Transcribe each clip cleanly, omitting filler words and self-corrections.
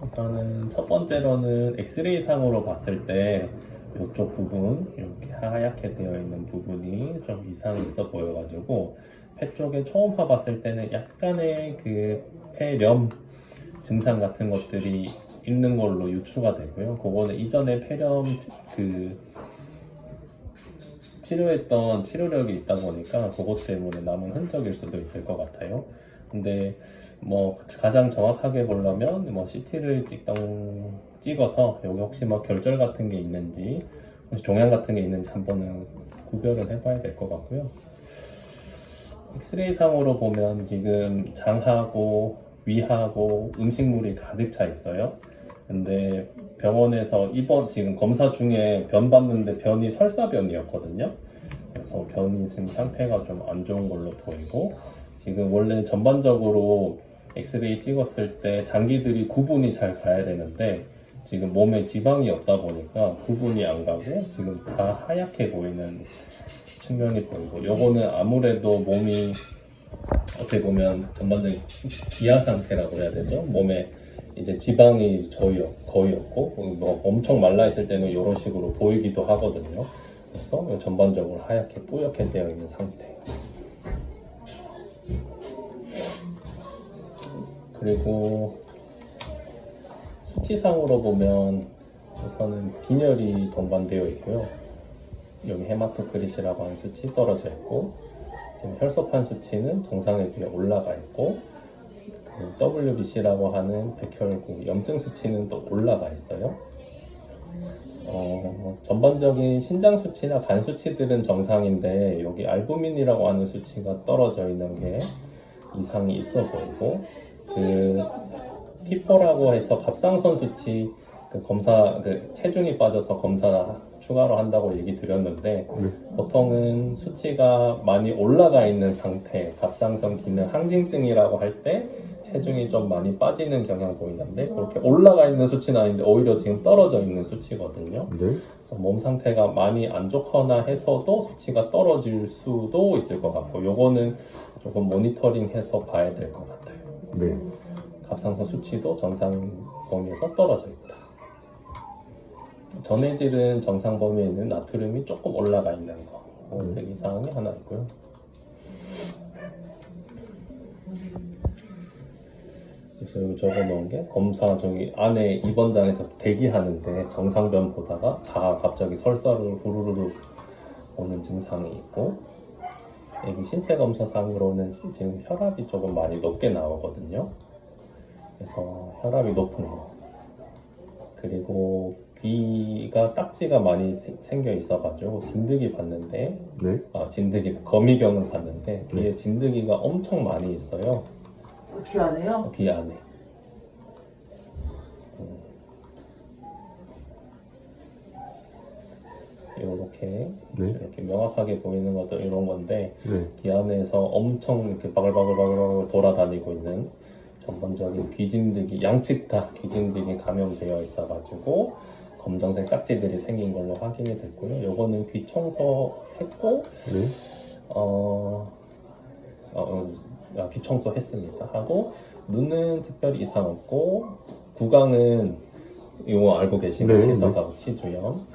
우선은 첫 번째로는 엑스레이 상으로 봤을 때 이쪽 부분, 이렇게 하얗게 되어 있는 부분이 좀 이상이 있어 보여가지고 폐 쪽에 초음파 봤을 때는 약간의 그 폐렴 증상 같은 것들이 있는 걸로 유추가 되고요. 그거는 이전에 폐렴 그 치료했던 치료력이 있다 보니까 그것 때문에 남은 흔적일 수도 있을 것 같아요. 근데 뭐 가장 정확하게 보려면 뭐 CT를 찍어서 여기 혹시 뭐 결절 같은 게 있는지 혹시 종양 같은 게 있는지 한번은 구별을 해봐야 될 것 같고요. 엑스레이 상으로 보면 지금 장하고 위하고 음식물이 가득 차 있어요. 근데 병원에서 지금 검사 중에 변 봤는데 변이 설사변이었거든요. 그래서 변이 지금 상태가 좀 안 좋은 걸로 보이고, 지금 원래 전반적으로 엑스레이 찍었을 때 장기들이 구분이 잘 가야 되는데 지금 몸에 지방이 없다 보니까 구분이 안 가고 지금 다 하얗게 보이는 측면이 보이고, 요거는 아무래도 몸이 어떻게 보면 전반적인 기아 상태라고 해야 되죠. 몸에 이제 지방이 거의 없고 뭐 엄청 말라 있을 때는 이런 식으로 보이기도 하거든요. 그래서 전반적으로 하얗게 뿌옇게 되어 있는 상태. 그리고 수치상으로 보면 우선은 빈혈이 동반되어 있고요. 여기 헤마토크릿이라고 하는 수치 떨어져 있고, 지금 혈소판 수치는 정상에 비해 올라가 있고, 그 WBC라고 하는 백혈구 염증 수치는 또 올라가 있어요. 전반적인 신장 수치나 간 수치들은 정상인데 여기 알부민이라고 하는 수치가 떨어져 있는 게 이상이 있어 보이고, 그 T4라고 해서 갑상선 수치 체중이 빠져서 검사 추가로 한다고 얘기 드렸는데, 보통은 수치가 많이 올라가 있는 상태, 갑상선 기능 항진증이라고 할 때 체중이 좀 많이 빠지는 경향 보이는데, 그렇게 올라가 있는 수치는 아닌데 오히려 지금 떨어져 있는 수치거든요. 그래서 몸 상태가 많이 안 좋거나 해서도 수치가 떨어질 수도 있을 것 같고, 요거는 조금 모니터링해서 봐야 될 것 같아요. 갑상선 수치도 정상 범위에서 떨어져 있다. 전해질은 정상 범위에 있는 나트륨이 조금 올라가 있는 거, 이상이 하나 있고요. 그래서 여기 적어놓은 게 검사 저기 안에 입원장에서 대기하는데 정상변 보다가 다 갑자기 설사를 후루루루 오는 증상이 있고, 여기 신체 검사상으로는 지금 혈압이 조금 많이 높게 나오거든요. 그래서 혈압이 높은 거, 그리고 귀가 딱지가 많이 생겨 있어가지고 진드기 봤는데, 거미경을 봤는데 귀에 진드기가 엄청 많이 있어요. 귀 안에요? 귀 안에. 이렇게 명확하게 보이는 것도 이런 건데, 귀 안에서 엄청 이렇게 바글바글 돌아다니고 있는 전반적인 귀진드기, 양측 다 귀진드기 감염되어 있어가지고 검정색 딱지들이 생긴 걸로 확인이 됐고요. 요거는 귀 청소했고, 귀 청소했습니다 하고, 눈은 특별히 이상 없고, 구강은 이거 알고 계시는 치석하고 치주염,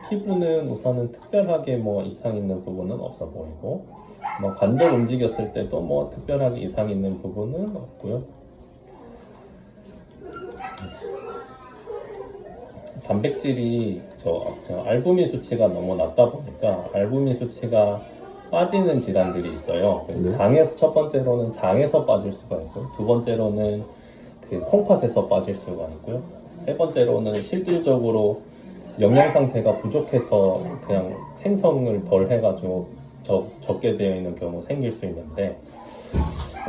피부는 우선은 특별하게 뭐 이상 있는 부분은 없어 보이고, 뭐 관절 움직였을 때도 뭐 특별하게 이상 있는 부분은 없고요. 단백질이 저 알부민 수치가 너무 낮다 보니까 알부민 수치가 빠지는 질환들이 있어요. 장에서, 첫 번째로는 장에서 빠질 수가 있고, 두 번째로는 그 콩팥에서 빠질 수가 있고요. 세 번째로는 실질적으로 영양 상태가 부족해서 그냥 생성을 덜 해가지고 적게 되어 있는 경우 생길 수 있는데,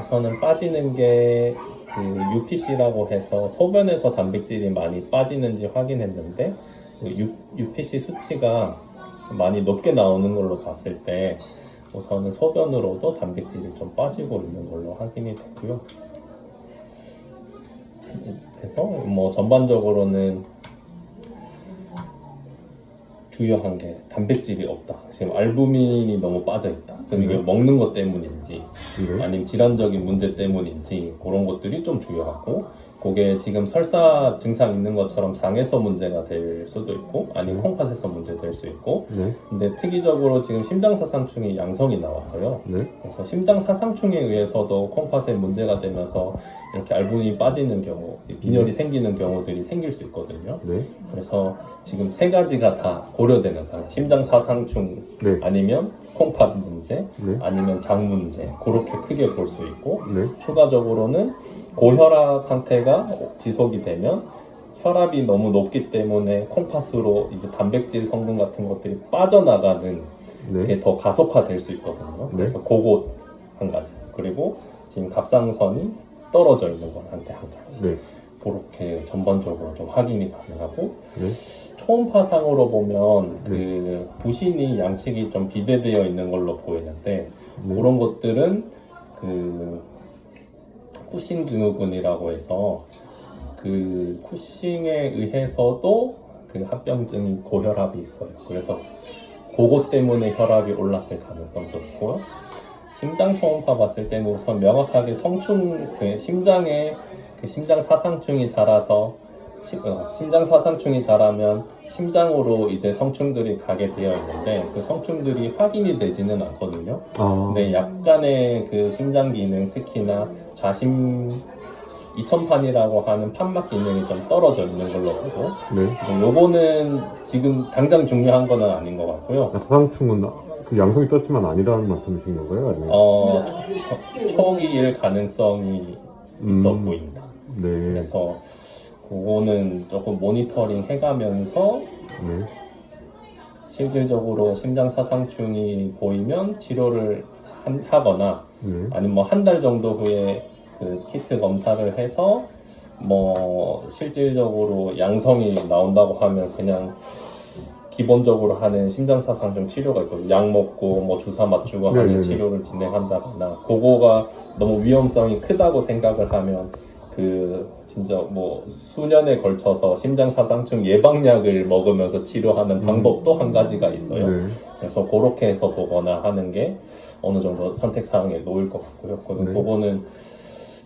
우선은 빠지는 게 그 UPC라고 해서 소변에서 단백질이 많이 빠지는지 확인했는데, 그 UPC 수치가 많이 높게 나오는 걸로 봤을 때 우선은 소변으로도 단백질이 좀 빠지고 있는 걸로 확인이 됐고요. 그래서 뭐 전반적으로는 주요한 게 단백질이 없다. 지금 알부민이 너무 빠져 있다. 그럼 이게 먹는 것 때문인지 아니면 질환적인 문제 때문인지 그런 것들이 좀 주요하고 그게 지금 설사 증상 있는 것처럼 장에서 문제가 될 수도 있고 아니면 콩팥에서 문제 될 수 있고 근데 특이적으로 지금 심장사상충이 양성이 나왔어요. 그래서 심장사상충에 의해서도 콩팥에 문제가 되면서 이렇게 알부민이 빠지는 경우 빈혈이 생기는 경우들이 생길 수 있거든요. 그래서 지금 세 가지가 다 고려되는 상황. 심장사상충 아니면 콩팥 문제 아니면 장 문제 그렇게 크게 볼 수 있고 추가적으로는 고혈압 상태가 지속이 되면 혈압이 너무 높기 때문에 콩팥으로 이제 단백질 성분 같은 것들이 빠져나가는 게 더 가속화될 수 있거든요. 그래서 그거 한 가지. 그리고 지금 갑상선이 떨어져 있는 건 한테 한 가지. 그렇게 전반적으로 좀 확인이 가능하고 초음파상으로 보면 그 부신이 양측이 좀 비대되어 있는 걸로 보이는데 그런 것들은 그 쿠싱 증후군이라고 해서 그 쿠싱에 의해서도 그 합병증이 고혈압이 있어요. 그래서 그것 때문에 혈압이 올랐을 가능성도 있고요. 심장 초음파 봤을 때는 우선 명확하게 그 심장에 그 심장 사상충이 자라서 심장 사상충이 자라면 심장으로 이제 성충들이 가게 되어 있는데 그 성충들이 확인이 되지는 않거든요. 근데 약간의 그 심장 기능 특히나 좌심 이천판이라고 하는 판막 기능이 좀 떨어져 있는 걸로 보고 요거는 지금 당장 중요한 거는 아닌 것 같고요. 사상충은 그 양성이 떴지만 아니라는 말씀이신 건가요? 아니면? 초기일 가능성이 있어 보인다. 그래서 그거는 조금 모니터링 해가면서 실질적으로 심장사상충이 보이면 치료를 하거나 아니면 뭐 한 달 정도 후에 그 키트 검사를 해서 뭐 실질적으로 양성이 나온다고 하면 그냥 기본적으로 하는 심장사상충 치료가 있거든요. 약 먹고 뭐 주사 맞추고 하는 치료를 진행한다거나 그거가 너무 위험성이 크다고 생각을 하면 그 진짜 뭐 수년에 걸쳐서 심장사상충 예방약을 먹으면서 치료하는 방법도 한 가지가 있어요. 그래서 그렇게 해서 보거나 하는 게 어느 정도 선택사항에 놓일 것 같고요. 그거는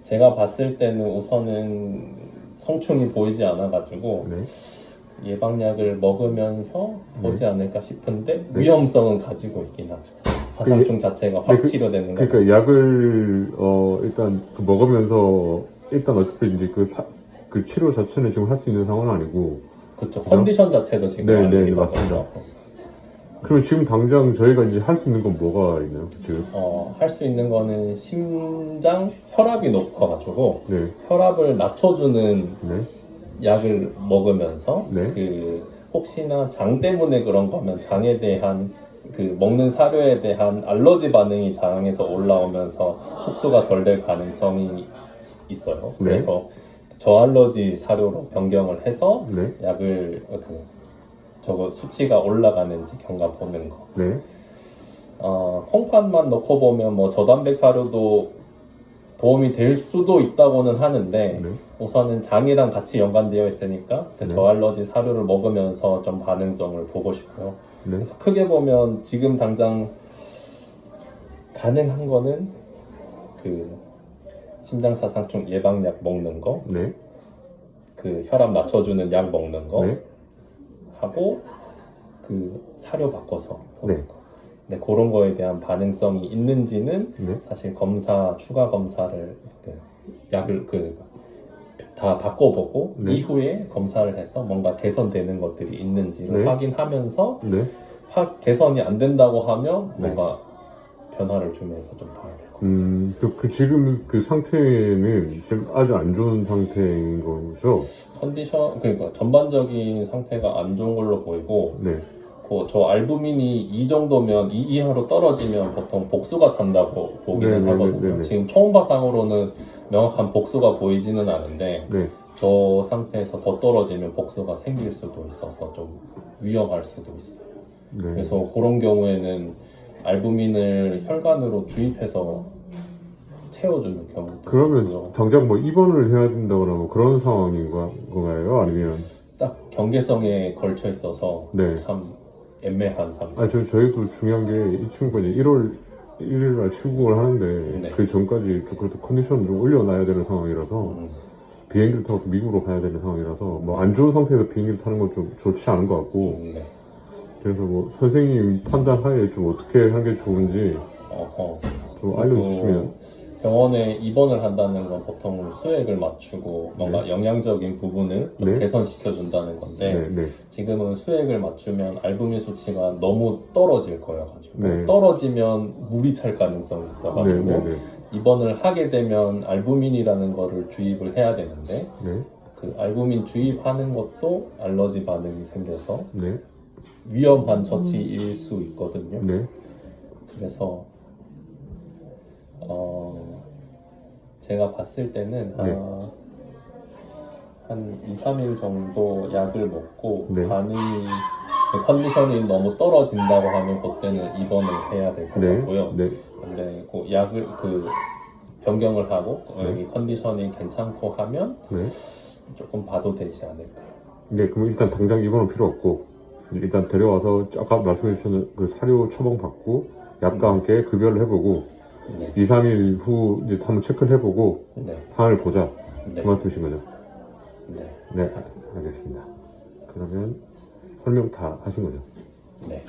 제가 봤을 때는 우선은 성충이 보이지 않아가지고 예방약을 먹으면서 보지 않을까 싶은데 위험성은 가지고 있긴 하죠. 사상충 자체가 확 치료되는 거. 그러니까 약을 일단 그 먹으면서 일단 어차피 이제 그 치료 자체는 지금 할 수 있는 상황은 아니고 그렇죠. 컨디션 자체도 지금 아니기도 맞습니다. 그럼 지금 당장 저희가 이제 할 수 있는 건 뭐가 있나요? 할 수 있는 거는 심장 혈압이 높아가지고 혈압을 낮춰주는 약을 먹으면서 그 혹시나 장 때문에 그런 거면 장에 대한 그 먹는 사료에 대한 알러지 반응이 장에서 올라오면서 흡수가 덜 될 가능성이 있어요. 그래서 저알러지 사료로 변경을 해서 약을 저거 수치가 올라가는지 경과 보는 거. 콩팥만 넣고 보면 뭐 저단백 사료도 도움이 될 수도 있다고는 하는데 우선은 장이랑 같이 연관되어 있으니까 그 저알러지 사료를 먹으면서 좀 반응성을 보고 싶고요. 그래서 크게 보면 지금 당장 가능한 거는 그 심장사상충 예방약 먹는 거, 그 혈압 낮춰주는 약 먹는 거 하고 그 사료 바꿔서 보는 거. 근데 그런 거에 대한 반응성이 있는지는 사실 추가 검사를 약을 다 바꿔보고 이후에 검사를 해서 뭔가 개선되는 것들이 있는지를 확인하면서 개선이 안 된다고 하면 뭔가 변화를 주면서 좀 봐야 돼요. 지금 그 상태는 지금 아주 안 좋은 상태인 거죠? 그러니까 전반적인 상태가 안 좋은 걸로 보이고 저 알부민이 이 정도면 이 이하로 떨어지면 보통 복수가 탄다고 보기는 하거든요. 지금 초음파상으로는 명확한 복수가 보이지는 않은데 저 상태에서 더 떨어지면 복수가 생길 수도 있어서 좀 위험할 수도 있어요. 그래서 그런 경우에는 알부민을 혈관으로 주입해서 채워주는 경우도 그러면 있고요. 당장 뭐 입원을 해야 된다거나 뭐 그런 상황인 건가요? 아니면 딱 경계성에 걸쳐 있어서 참 애매한 상태. 저희도 중요한 게 이 친구가 이제 1월 1일날 출국을 하는데 네. 그 전까지 그래도 컨디션을 좀 올려놔야 되는 상황이라서 비행기를 타고 또 미국으로 가야 되는 상황이라서 뭐 안 좋은 상태에서 비행기를 타는 건 좀 좋지 않은 것 같고 네. 그래서 뭐 선생님 판단하에 좀 어떻게 하는 게 좋은지 어허. 좀 알려주시면. 병원에 입원을 한다는 건 보통 수액을 맞추고 뭔가 영양적인 부분을 좀 네. 개선시켜 준다는 건데 네, 네, 지금은 수액을 맞추면 알부민 수치가 너무 떨어질 거여 가지고 네. 떨어지면 물이 찰 가능성이 있어 네, 가지고 네, 네, 입원을 하게 되면 알부민이라는 거를 주입을 해야 되는데 네, 그 알부민 주입하는 것도 알러지 반응이 생겨서 네, 위험한 처치일 수 있거든요. 네, 그래서 제가 봤을 때는 네. 한 2, 3일 정도 약을 먹고 네. 반응이 그 컨디션이 너무 떨어진다고 하면 그때는 입원을 해야 될 것 네, 같고요. 네, 근데 그 약을 변경을 하고 네. 이 컨디션이 괜찮고 하면 네. 조금 봐도 되지 않을까. 네, 그럼 일단 당장 입원은 필요 없고 일단 데려와서 아까 말씀해 주신 그 사료 처방 받고 약과 함께 급여를 해보고 네. 2, 3일 후 이제 한번 체크를 해보고 네. 상황을 보자. 네. 그 말씀이신 거죠? 네. 네, 알겠습니다. 그러면 설명 다 하신 거죠? 네.